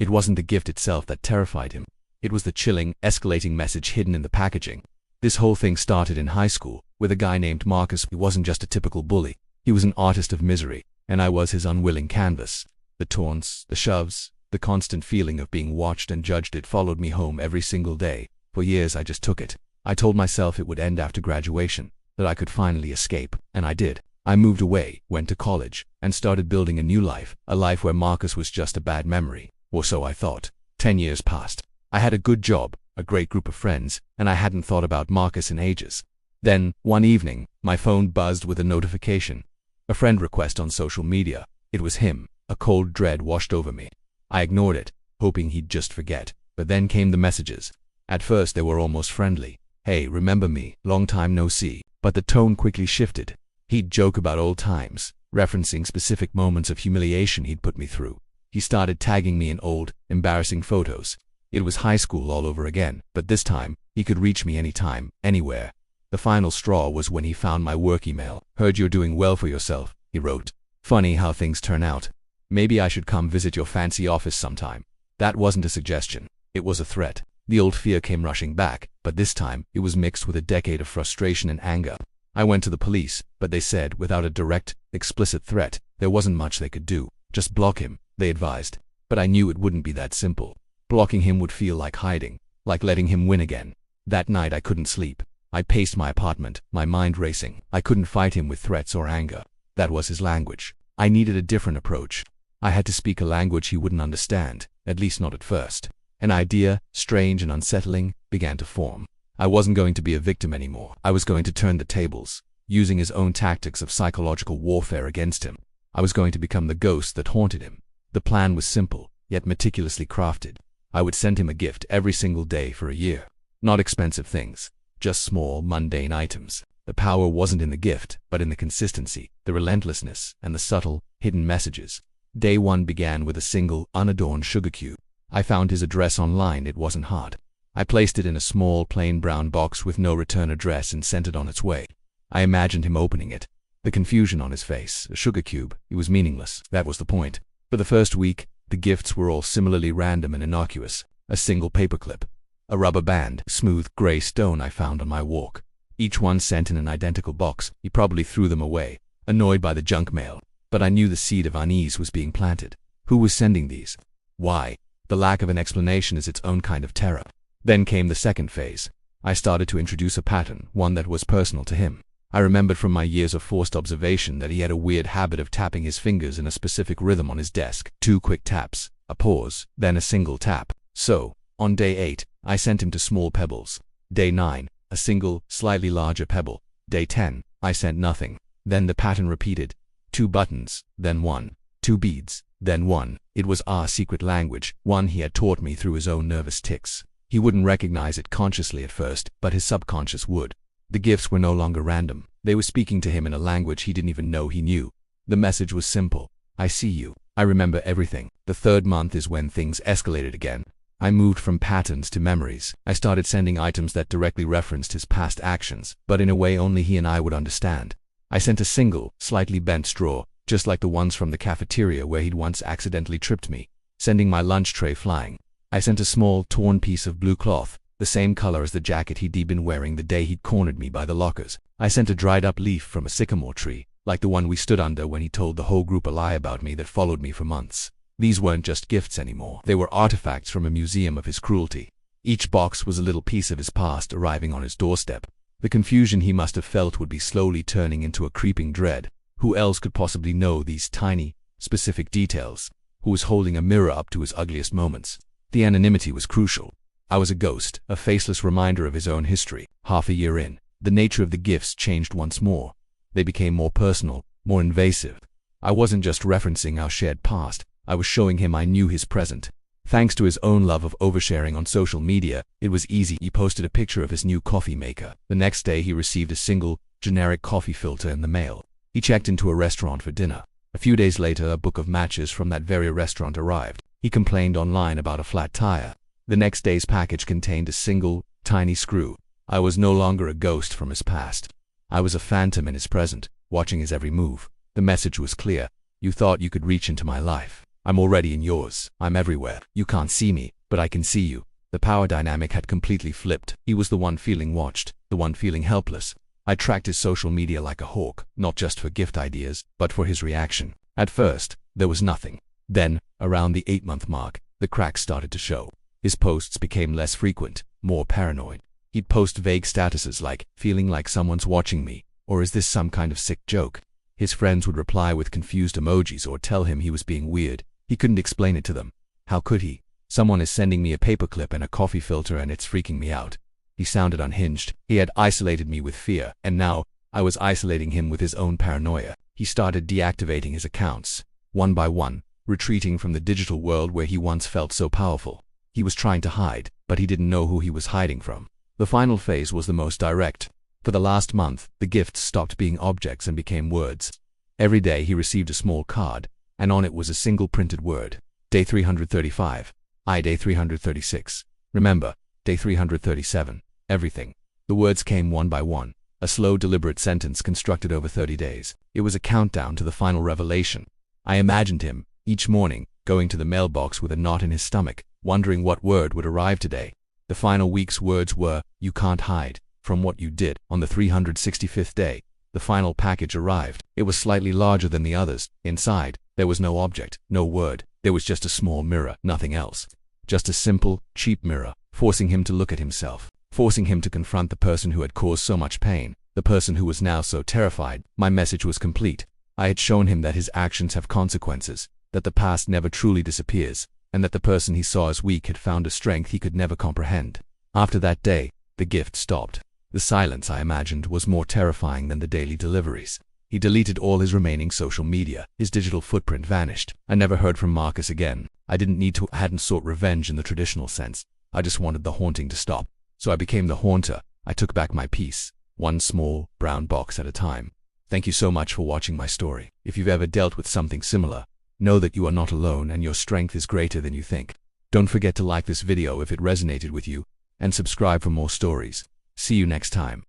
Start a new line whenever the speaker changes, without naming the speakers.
It wasn't the gift itself that terrified him. It was the chilling, escalating message hidden in the packaging. This whole thing started in high school, with a guy named Marcus. He wasn't just a typical bully. He was an artist of misery, and I was his unwilling canvas. The taunts, the shoves, the constant feeling of being watched and judged, it followed me home every single day. For years I just took it. I told myself it would end after graduation, that I could finally escape, and I did. I moved away, went to college, and started building a new life, a life where Marcus was just a bad memory, or so I thought. 10 years passed. I had a good job, a great group of friends, and I hadn't thought about Marcus in ages. Then, one evening, my phone buzzed with a notification. A friend request on social media. It was him. A cold dread washed over me. I ignored it, hoping he'd just forget, but then came the messages. At first they were almost friendly. "Hey, remember me? Long time no see." But the tone quickly shifted. He'd joke about old times, referencing specific moments of humiliation he'd put me through. He started tagging me in old, embarrassing photos. It was high school all over again, but this time, he could reach me anytime, anywhere. The final straw was when he found my work email. "Heard you're doing well for yourself," he wrote. "Funny how things turn out. Maybe I should come visit your fancy office sometime." That wasn't a suggestion. It was a threat. The old fear came rushing back, but this time, it was mixed with a decade of frustration and anger. I went to the police, but they said, without a direct, explicit threat, there wasn't much they could do. "Just block him," they advised. But I knew it wouldn't be that simple. Blocking him would feel like hiding, like letting him win again. That night I couldn't sleep. I paced my apartment, my mind racing. I couldn't fight him with threats or anger. That was his language. I needed a different approach. I had to speak a language he wouldn't understand, at least not at first. An idea, strange and unsettling, began to form. I wasn't going to be a victim anymore. I was going to turn the tables, using his own tactics of psychological warfare against him. I was going to become the ghost that haunted him. The plan was simple, yet meticulously crafted. I would send him a gift every single day for a year. Not expensive things, just small, mundane items. The power wasn't in the gift, but in the consistency, the relentlessness, and the subtle, hidden messages. Day one began with a single, unadorned sugar cube. I found his address online. It wasn't hard. I placed it in a small, plain brown box with no return address and sent it on its way. I imagined him opening it. The confusion on his face. A sugar cube. It was meaningless. That was the point. For the first week, the gifts were all similarly random and innocuous. A single paperclip. A rubber band. Smooth, gray stone I found on my walk. Each one sent in an identical box. He probably threw them away, annoyed by the junk mail. But I knew the seed of unease was being planted. Who was sending these? Why? The lack of an explanation is its own kind of terror. Then came the second phase. I started to introduce a pattern, one that was personal to him. I remembered from my years of forced observation that he had a weird habit of tapping his fingers in a specific rhythm on his desk. 2 quick taps, a pause, then a single tap. So, on day 8, I sent him to small pebbles. Day 9, a single, slightly larger pebble. Day 10, I sent nothing. Then the pattern repeated. 2 buttons, then 1. 2 beads, then 1. It was our secret language, one he had taught me through his own nervous tics. He wouldn't recognize it consciously at first, but his subconscious would. The gifts were no longer random. They were speaking to him in a language he didn't even know he knew. The message was simple. "I see you. I remember everything." The 3rd month is when things escalated again. I moved from patterns to memories. I started sending items that directly referenced his past actions, but in a way only he and I would understand. I sent a single, slightly bent straw, just like the ones from the cafeteria where he'd once accidentally tripped me, sending my lunch tray flying. I sent a small, torn piece of blue cloth, the same color as the jacket he'd been wearing the day he'd cornered me by the lockers. I sent a dried-up leaf from a sycamore tree, like the one we stood under when he told the whole group a lie about me that followed me for months. These weren't just gifts anymore. They were artifacts from a museum of his cruelty. Each box was a little piece of his past arriving on his doorstep. The confusion he must have felt would be slowly turning into a creeping dread. Who else could possibly know these tiny, specific details? Who was holding a mirror up to his ugliest moments? The anonymity was crucial. I was a ghost, a faceless reminder of his own history. Half a year in, the nature of the gifts changed once more. They became more personal, more invasive. I wasn't just referencing our shared past. I was showing him I knew his present. Thanks to his own love of oversharing on social media, it was easy. He posted a picture of his new coffee maker. The next day he received a single, generic coffee filter in the mail. He checked into a restaurant for dinner. A few days later, a book of matches from that very restaurant arrived. He complained online about a flat tire. The next day's package contained a single, tiny screw. I was no longer a ghost from his past. I was a phantom in his present, watching his every move. The message was clear. You thought you could reach into my life. I'm already in yours. I'm everywhere. You can't see me, but I can see you. The power dynamic had completely flipped. He was the one feeling watched, the one feeling helpless. I tracked his social media like a hawk, not just for gift ideas, but for his reaction. At first, there was nothing. Then, around the 8-month mark, the cracks started to show. His posts became less frequent, more paranoid. He'd post vague statuses like, feeling like someone's watching me, or is this some kind of sick joke? His friends would reply with confused emojis or tell him he was being weird. He couldn't explain it to them. How could he? Someone is sending me a paperclip and a coffee filter and it's freaking me out. He sounded unhinged. He had isolated me with fear, and now I was isolating him with his own paranoia. He started deactivating his accounts, one by one, retreating from the digital world where he once felt so powerful. He was trying to hide, but he didn't know who he was hiding from. The final phase was the most direct. For the last month, the gifts stopped being objects and became words. Every day he received a small card, and on it was a single printed word. Day 335. Day 336. Remember, day 337. Everything. The words came one by one, a slow, deliberate sentence constructed over 30 days. It was a countdown to the final revelation. I imagined him, each morning, going to the mailbox with a knot in his stomach, wondering what word would arrive today. The final week's words were, "You can't hide from what you did." On the 365th day, the final package arrived. It was slightly larger than the others. Inside, there was no object, no word. There was just a small mirror, nothing else. Just a simple, cheap mirror, forcing him to look at himself, forcing him to confront the person who had caused so much pain, the person who was now so terrified. My message was complete. I had shown him that his actions have consequences, that the past never truly disappears, and that the person he saw as weak had found a strength he could never comprehend. After that day, the gift stopped. The silence, I imagined, was more terrifying than the daily deliveries. He deleted all his remaining social media. His digital footprint vanished. I never heard from Marcus again. I hadn't sought revenge in the traditional sense. I just wanted the haunting to stop. So I became the haunter. I took back my peace, one small, brown box at a time. Thank you so much for watching my story. If you've ever dealt with something similar, know that you are not alone and your strength is greater than you think. Don't forget to like this video if it resonated with you, and subscribe for more stories. See you next time.